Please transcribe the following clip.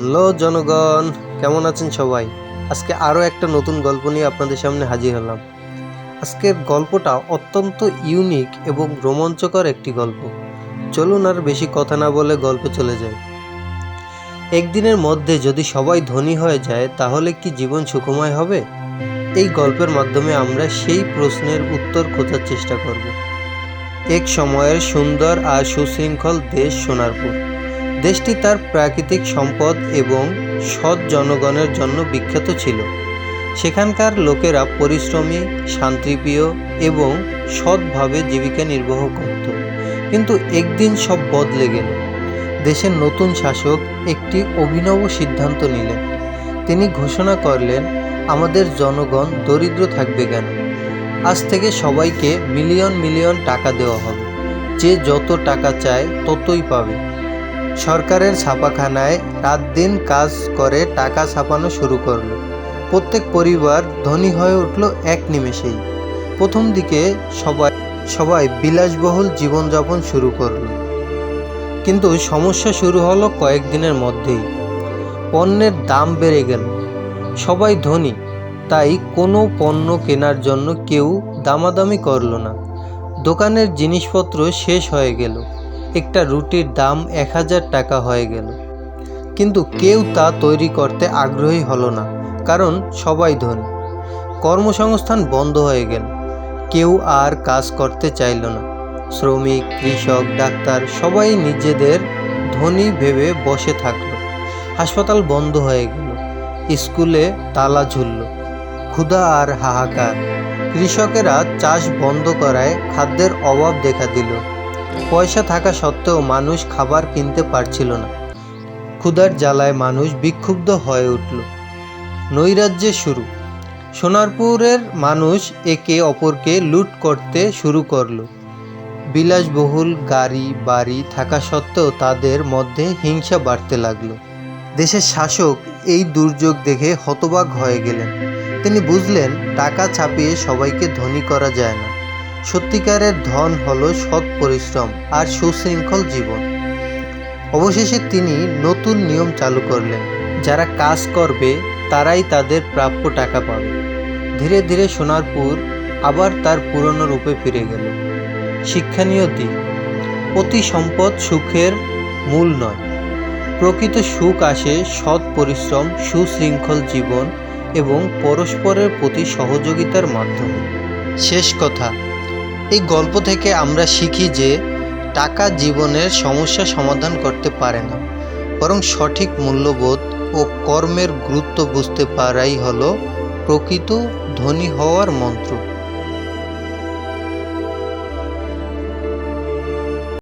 Hello জনগণ, কেমন আছেন সবাই? আজকে আরও একটা নতুন গল্প নিয়ে আপনাদের সামনে হাজির হলাম। আজকের গল্পটা অত্যন্ত ইউনিক এবং রোমাঞ্চকর একটি গল্প। চলুন আর বেশি কথা না বলে গল্পে চলে যাই। একদিনের মধ্যে যদি সবাই ধনী হয়ে যায় তাহলে কি জীবন সুখময় হবে? এই গল্পের মাধ্যমে আমরা সেই প্রশ্নের উত্তর খোঁজার চেষ্টা করব। এক সময়ের সুন্দর আর সুশৃঙ্খল দেশ সোনারপুর। দেশটি তার প্রাকৃতিক সম্পদ এবং সৎ জনগণের জন্য বিখ্যাত ছিল। সেখানকার লোকেরা পরিশ্রমী, শান্তিপ্রিয় এবং সৎভাবে জীবিকা নির্বাহ করত। কিন্তু একদিন সব বদলে গেল। দেশের নতুন শাসক একটি অভিনব সিদ্ধান্ত নিলেন। তিনি ঘোষণা করলেন, আমাদের জনগণ দরিদ্র থাকবে কেন? আজ থেকে সবাইকে মিলিয়ন মিলিয়ন টাকা দেওয়া হবে। যে যত টাকা চায় ততই পাবে। সরকারের ছাপাখানায় রাত দিন কাজ করে টাকা ছাপানো শুরু করলো। প্রত্যেক পরিবার ধনী হয়ে উঠল এক নিমেষেই। প্রথম দিকে সবাই বিলাসবহুল জীবনযাপন শুরু করলো। কিন্তু সমস্যা শুরু হলো কয়েকদিনের মধ্যেই। পণ্যের দাম বেড়ে গেল। সবাই ধনী, তাই কোনো পণ্য কেনার জন্য কেউ দামাদামি করল না। দোকানের জিনিসপত্র শেষ হয়ে গেল। একটা রুটির দাম 1000 টাকা হয়ে গেল। কিন্তু কেউ তা তৈরি করতে আগ্রহী হলো না, কারণ সবাই ধনী। কর্মসংস্থান বন্ধ হয়ে গেল। কেউ আর কাজ করতে চাইল না। শ্রমিক, কৃষক, ডাক্তার সবাই নিজেদের ধনী ভেবে বসে থাকলো। হাসপাতাল বন্ধ হয়ে গেল। স্কুলে তালা ঝুলল। ক্ষুধা আর হাহাকার। কৃষকেরা চাষ বন্ধ করায় খাদ্যের অভাব দেখা দিল। পয়সা থাকা সত্ত্বেও মানুষ খাবার কিনতে পারছিল না। ক্ষুধার জ্বালায় মানুষ বিক্ষুব্ধ হয়ে উঠল। নৈরাজ্যে শুরু। সোনারপুরের মানুষ একে অপরকে লুট করতে শুরু করলো। বিলাসবহুল গাড়ি বাড়ি থাকা সত্ত্বেও তাদের মধ্যে হিংসা বাড়তে লাগলো। দেশের শাসক এই দুর্যোগ দেখে হতবাক হয়ে গেলেন। তিনি বুঝলেন, টাকা ছাপিয়ে সবাইকে ধনী করা যায় না। সত্যিকারের ধন হলো সৎ পরিশ্রম আর সুশৃঙ্খল জীবন। অবশেষে তিনি নতুন নিয়ম চালু করলেন। যারা কাজ করবে তারাই তাদের প্রাপ্য টাকা পাবে। ধীরে ধীরে সোনারপুর আবার তার পুরনো রূপে ফিরে গেল। শিক্ষণীয় দিক: অতি সম্পদ সুখের মূল নয়। প্রকৃত সুখ আসে সৎ পরিশ্রম, সুশৃঙ্খল জীবন এবং পরস্পরের প্রতি সহযোগিতার মাধ্যমে। শেষ কথা, এই গল্প থেকে আমরা শিখি যে টাকা জীবনের সমস্যা সমাধান করতে পারে না, বরং সঠিক মূল্যবোধ ও কর্মের গুরুত্ব বুঝতে পারাই হলো প্রকৃত ধনী হওয়ার মন্ত্র।